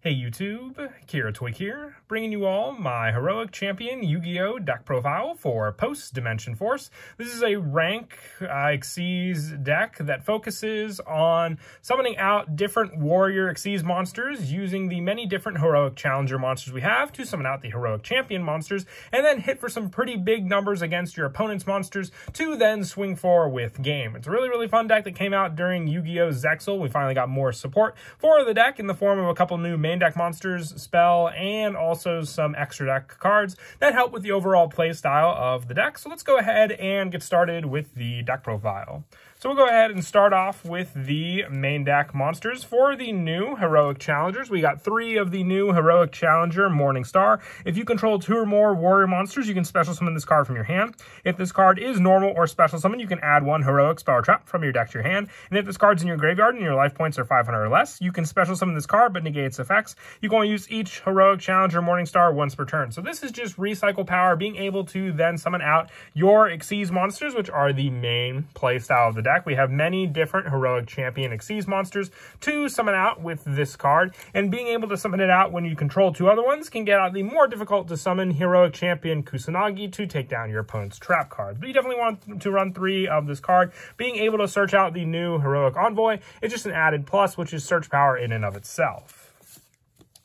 Hey YouTube, Kira Twig here, bringing you all my Heroic Champion Yu-Gi-Oh! Deck profile for Post-Dimension Force. This is a rank Xyz deck that focuses on summoning out different Warrior Xyz monsters using the many different Heroic Challenger monsters we have to summon out the Heroic Champion monsters, and then hit for some pretty big numbers against your opponent's monsters to then swing for with game. It's a really fun deck that came out during Yu-Gi-Oh! Zexal. We finally got more support for the deck in the form of a couple new main deck monsters, spell, and also some extra deck cards that help with the overall play style of the deck. So let's go ahead and get started with the deck profile. So we'll go ahead and start off with the main deck monsters. For the new Heroic Challengers, we got 3 of the new Heroic Challenger Morning Star. If you control 2 or more Warrior monsters, you can special summon this card from your hand. If this card is normal or special summon, you can add 1 Heroic Spell or Trap from your deck to your hand. And if this card's in your graveyard and your life points are 500 or less, you can special summon this card but negate its effects. You can only use each Heroic Challenger Morning Star once per turn. So this is just recycle power, being able to then summon out your Xyz monsters, which are the main play style of the deck. We have many different Heroic Champion Xyz monsters to summon out with this card, and being able to summon it out when you control 2 other ones can get out the more difficult to summon Heroic Champion Kusanagi to take down your opponent's trap cards. But you definitely want to run 3 of this card. Being able to search out the new Heroic Envoy is just an added plus, which is search power in and of itself.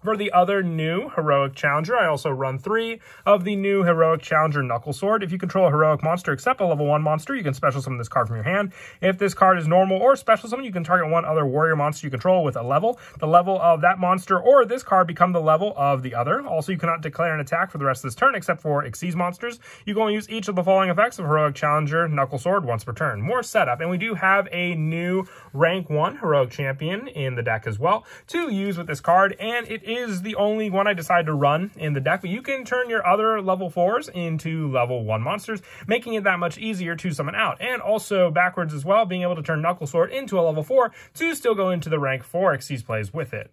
For the other new Heroic Challenger, I also run 3 of the new Heroic Challenger Knuckle Sword. If you control a Heroic monster except a level 1 monster, you can special summon this card from your hand. If this card is normal or special summon, you can target 1 other Warrior monster you control with a level. The level of that monster or this card become the level of the other. Also, you cannot declare an attack for the rest of this turn except for Xyz monsters. You can only use each of the following effects of Heroic Challenger Knuckle Sword once per turn. More setup, and we do have a new rank 1 Heroic Champion in the deck as well to use with this card, and it is the only one I decided to run in the deck, but you can turn your other level 4s into level 1 monsters, making it that much easier to summon out. And also backwards as well, being able to turn Knuckle Sword into a level 4 to still go into the rank 4 Xyz plays with it.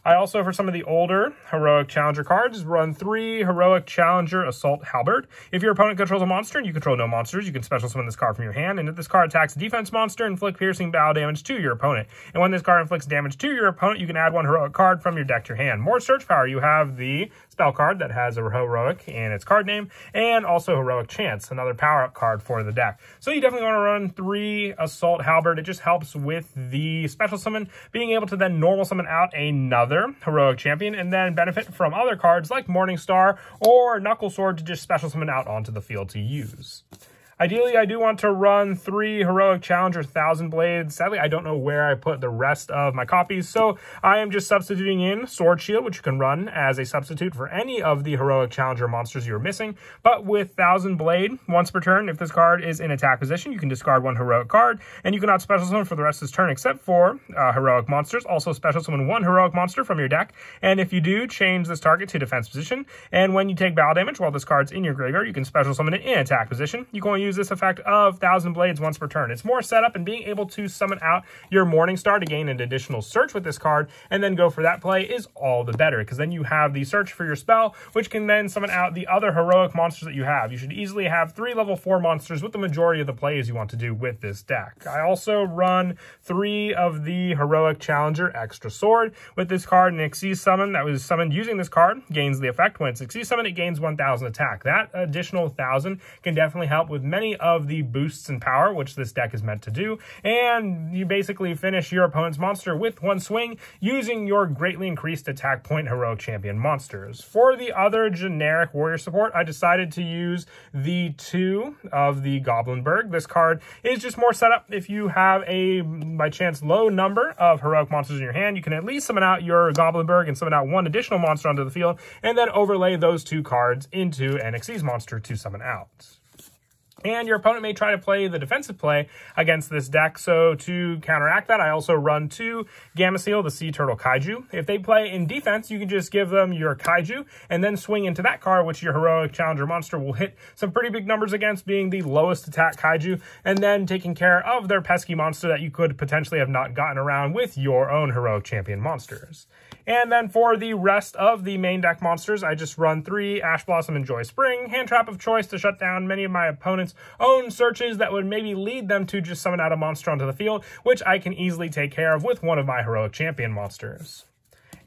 I also, for some of the older Heroic Challenger cards, run 3 Heroic Challenger Assault Halberd. If your opponent controls a monster and you control no monsters, you can special summon this card from your hand. And if this card attacks a defense monster, inflict piercing battle damage to your opponent. And when this card inflicts damage to your opponent, you can add 1 Heroic card from your deck to your hand. More search power, you have the spell card that has a Heroic in its card name, and also Heroic Chance, another power-up card for the deck. So you definitely want to run 3 Assault Halberd. It just helps with the special summon, being able to then normal summon out another Heroic Champion, and then benefit from other cards like Morning Star or Knuckle Sword to just special summon out onto the field to use. Ideally, I do want to run 3 Heroic Challenger Thousand Blades. Sadly, I don't know where I put the rest of my copies, so I am just substituting in Sword Shield, which you can run as a substitute for any of the Heroic Challenger monsters you're missing. But with Thousand Blade, once per turn, if this card is in attack position, you can discard 1 Heroic card, and you cannot special summon for the rest of this turn except for Heroic monsters. Also special summon 1 Heroic monster from your deck, and if you do, change this target to defense position. And when you take battle damage while this card's in your graveyard, you can special summon it in attack position. You can only use this effect of Thousand Blades once per turn. It's more setup, and being able to summon out your Morning Star to gain an additional search with this card and then go for that play is all the better, because then you have the search for your spell, which can then summon out the other Heroic monsters that you have. You should easily have 3 level 4 monsters with the majority of the plays you want to do with this deck. I also run 3 of the Heroic Challenger Extra Sword. With this card, an Xyz summon that was summoned using this card gains the effect. When it's Xyz summon, it gains 1,000 attack. That additional 1,000 can definitely help with many of the boosts in power, which this deck is meant to do, and you basically finish your opponent's monster with 1 swing using your greatly increased attack point Heroic Champion monsters. For the other generic Warrior support, I decided to use the 2 of the Goblinberg. This card is just more setup. If you have a, by chance, low number of Heroic monsters in your hand, you can at least summon out your Goblinberg and summon out 1 additional monster onto the field, and then overlay those 2 cards into an Xyz monster to summon out. And your opponent may try to play the defensive play against this deck, so to counteract that, I also run 2 Gameciel, the Sea Turtle Kaiju. If they play in defense, you can just give them your Kaiju, and then swing into that card, which your Heroic Challenger monster will hit some pretty big numbers against, being the lowest attack Kaiju, and then taking care of their pesky monster that you could potentially have not gotten around with your own Heroic Champion monsters. And then for the rest of the main deck monsters, I just run 3 Ash Blossom and Joy Spring, hand trap of choice to shut down many of my opponent's own searches that would maybe lead them to just summon out a monster onto the field, which I can easily take care of with one of my Heroic Champion monsters.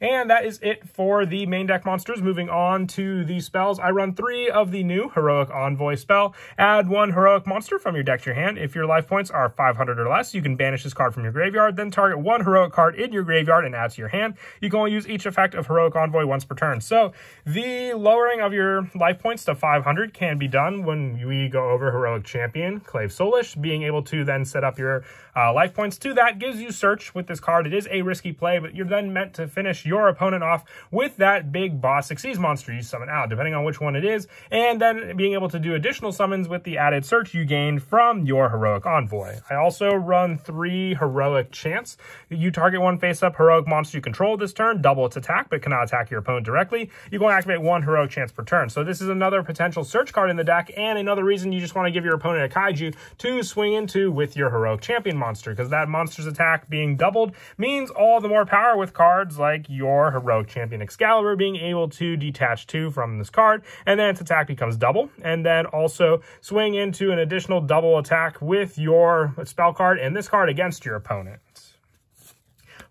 And that is it for the main deck monsters. Moving on to the spells, I run 3 of the new Heroic Envoy spell. Add 1 heroic monster from your deck to your hand. If your life points are 500 or less, you can banish this card from your graveyard, then target 1 heroic card in your graveyard and add to your hand. You can only use each effect of Heroic Envoy once per turn. So the lowering of your life points to 500 can be done when we go over Heroic Champion, Clave Soulish. Being able to then set up your life points to that gives you Search with this card. It is a risky play, but you're then meant to finish your opponent off with that big boss Xyz monster you summon out, depending on which one it is, and then being able to do additional summons with the added Search you gained from your Heroic Envoy. I also run 3 Heroic Chance. You target 1 face-up heroic monster you control this turn, double its attack, but cannot attack your opponent directly. You can only activate 1 Heroic Chance per turn. So this is another potential Search card in the deck, and another reason you just want to give your opponent a Kaiju to swing into with your Heroic Champion monster, because that monster's attack being doubled means all the more power with cards like your Heroic Champion Excalibur being able to detach 2 from this card, and then its attack becomes double, and then also swing into an additional double attack with your spell card and this card against your opponent.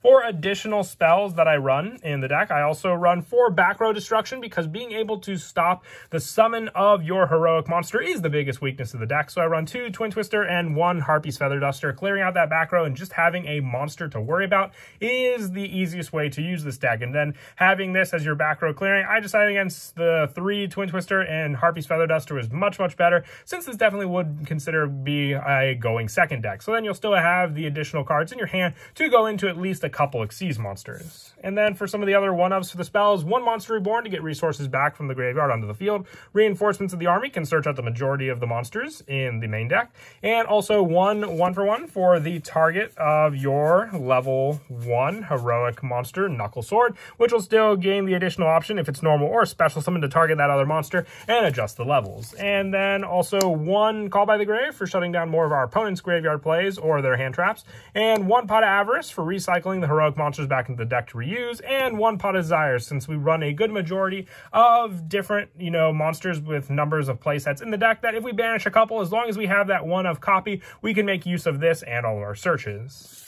For additional spells that I run in the deck, I also run 4 back row destruction, because being able to stop the summon of your heroic monster is the biggest weakness of the deck. So I run 2 Twin Twister and 1 Harpy's Feather Duster. Clearing out that back row and just having a monster to worry about is the easiest way to use this deck. And then having this as your back row clearing, I decided against the 3 Twin Twister and Harpy's Feather Duster was much, much better, since this definitely would consider be a going second deck. So then you'll still have the additional cards in your hand to go into at least a couple Xyz monsters. And then for some of the other one-ups for the spells, 1 Monster Reborn to get resources back from the graveyard onto the field. Reinforcements of the army can search out the majority of the monsters in the main deck. And also 1 1-for-1 for the target of your level 1 heroic monster, Knuckle Sword, which will still gain the additional option if it's normal or special summon to target that other monster and adjust the levels. And then also 1 Call by the Grave for shutting down more of our opponent's graveyard plays or their hand traps. And 1 Pot of Avarice for recycling the heroic monsters back into the deck to reuse, and 1 Pot of Desire, since we run a good majority of different, monsters with numbers of playsets in the deck, that if we banish a couple, as long as we have that 1 of copy, we can make use of this and all of our searches.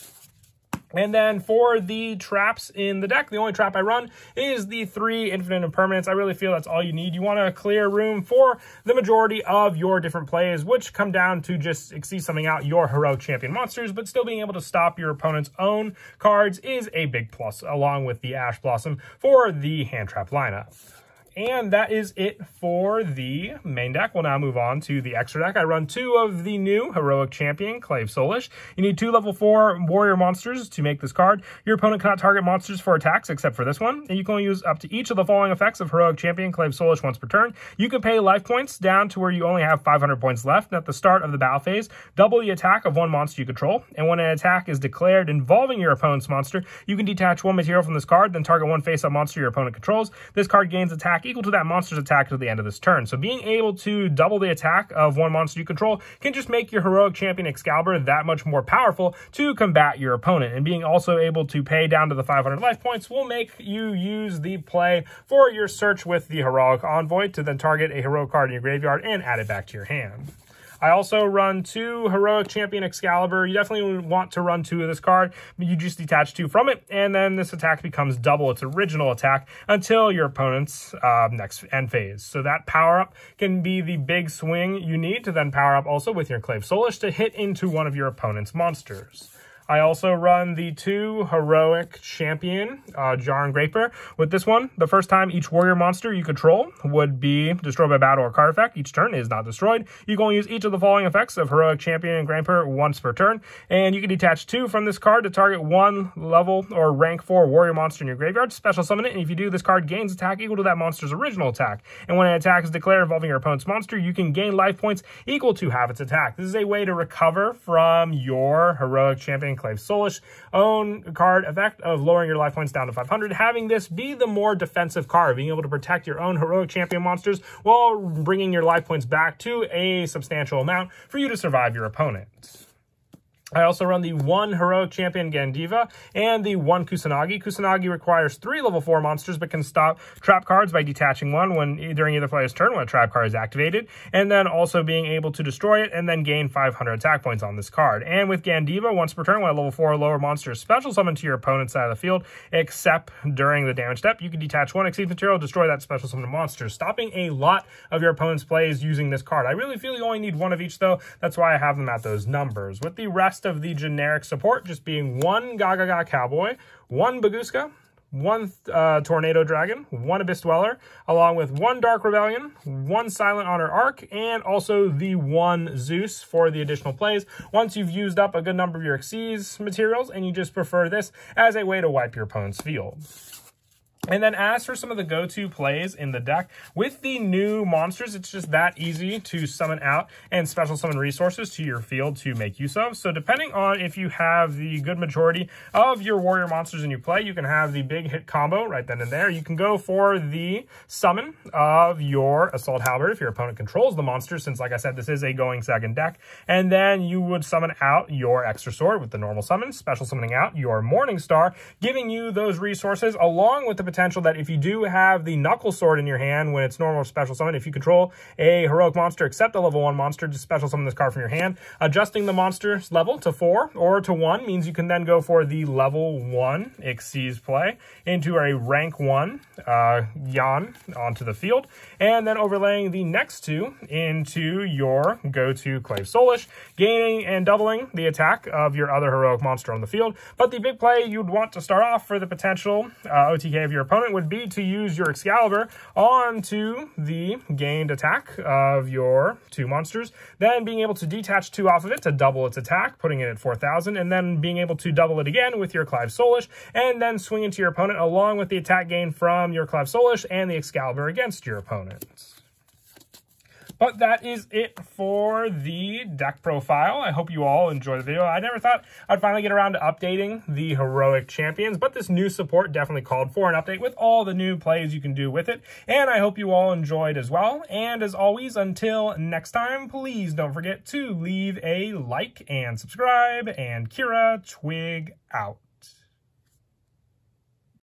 And then for the traps in the deck, the only trap I run is the 3 Infinite Impermanence. I really feel that's all you need. You want to clear room for the majority of your different plays, which come down to just Xyz something out your Heroic Champion monsters, but still being able to stop your opponent's own cards is a big plus, along with the Ash Blossom for the hand trap lineup. And that is it for the main deck. We'll now move on to the extra deck. I run 2 of the new Heroic Champion, Clave Soulish. You need 2 level 4 warrior monsters to make this card. Your opponent cannot target monsters for attacks except for this one. And you can only use up to each of the following effects of Heroic Champion, Clave Soulish once per turn. You can pay life points down to where you only have 500 points left. And at the start of the battle phase, double the attack of 1 monster you control. And when an attack is declared involving your opponent's monster, you can detach 1 material from this card, then target 1 face-up monster your opponent controls. This card gains attack equal to that monster's attack at the end of this turn. So being able to double the attack of 1 monster you control can just make your Heroic Champion Excalibur that much more powerful to combat your opponent. And being also able to pay down to the 500 life points will make you use the play for your search with the Heroic Envoy to then target a heroic card in your graveyard and add it back to your hand. I also run 2 Heroic Champion Excalibur. You definitely want to run 2 of this card, but you just detach 2 from it, and then this attack becomes double its original attack until your opponent's next end phase. So that power-up can be the big swing you need to then power up also with your Clave Soulish to hit into one of your opponent's monsters. I also run the 2 Heroic Champion, Jar and Graper. With this one, the first time each warrior monster you control would be destroyed by battle or card effect. Each turn is not destroyed. You can only use each of the following effects of Heroic Champion and Graper once per turn. And you can detach 2 from this card to target 1 level or rank 4 warrior monster in your graveyard. Special summon it, and if you do, this card gains attack equal to that monster's original attack. And when an attack is declared involving your opponent's monster, you can gain life points equal to half its attack. This is a way to recover from your Heroic Champion Clave Soulish own card effect of lowering your life points down to 500, having this be the more defensive card, being able to protect your own Heroic Champion monsters while bringing your life points back to a substantial amount for you to survive your opponent. I also run the 1 Heroic Champion Gandiva and the 1 Kusanagi. Kusanagi requires 3 level 4 monsters, but can stop trap cards by detaching 1 during either player's turn when a trap card is activated, and then also being able to destroy it and then gain 500 attack points on this card. And with Gandiva, once per turn, when a level 4 or lower monster is special summoned to your opponent's side of the field, except during the damage step, you can detach 1 Exceed material, destroy that special summoned monster, stopping a lot of your opponent's plays using this card. I really feel you only need 1 of each, though. That's why I have them at those numbers. With the rest of the generic support just being 1 Gaga Cowboy, 1 Baguska, 1 Tornado Dragon, 1 Abyss Dweller, along with 1 Dark Rebellion, 1 Silent Honor Arc, and also the 1 Zeus for the additional plays. Once you've used up a good number of your Xyz materials, and you just prefer this as a way to wipe your opponent's field. And then as for some of the go-to plays in the deck, with the new monsters, it's just that easy to summon out and special summon resources to your field to make use of. So depending on if you have the good majority of your warrior monsters in your play, you can have the big hit combo right then and there. You can go for the summon of your Assault Halberd if your opponent controls the monster, since like I said, this is a going second deck. And then you would summon out your Extra Sword with the normal summon, special summoning out your Morning Star, giving you those resources along with the potential that if you do have the Knuckle Sword in your hand when it's normal special summon, if you control a heroic monster except a level 1 monster, just special summon this card from your hand. Adjusting the monster's level to 4 or to 1 means you can then go for the level 1 Xyz play into a rank 1 Yan onto the field, and then overlaying the next 2 into your go-to Clave Soulish, gaining and doubling the attack of your other heroic monster on the field. But the big play you'd want to start off for the potential OTK of your opponent would be to use your Excalibur onto the gained attack of your 2 monsters, then being able to detach 2 off of it to double its attack, putting it at 4,000, and then being able to double it again with your Clave Soulish, and then swing into your opponent along with the attack gain from your Clave Soulish and the Excalibur against your opponent. But that is it for the deck profile. I hope you all enjoyed the video. I never thought I'd finally get around to updating the Heroic Champions, but this new support definitely called for an update with all the new plays you can do with it. And I hope you all enjoyed as well. And as always, until next time, please don't forget to leave a like and subscribe. And Kira Twig out.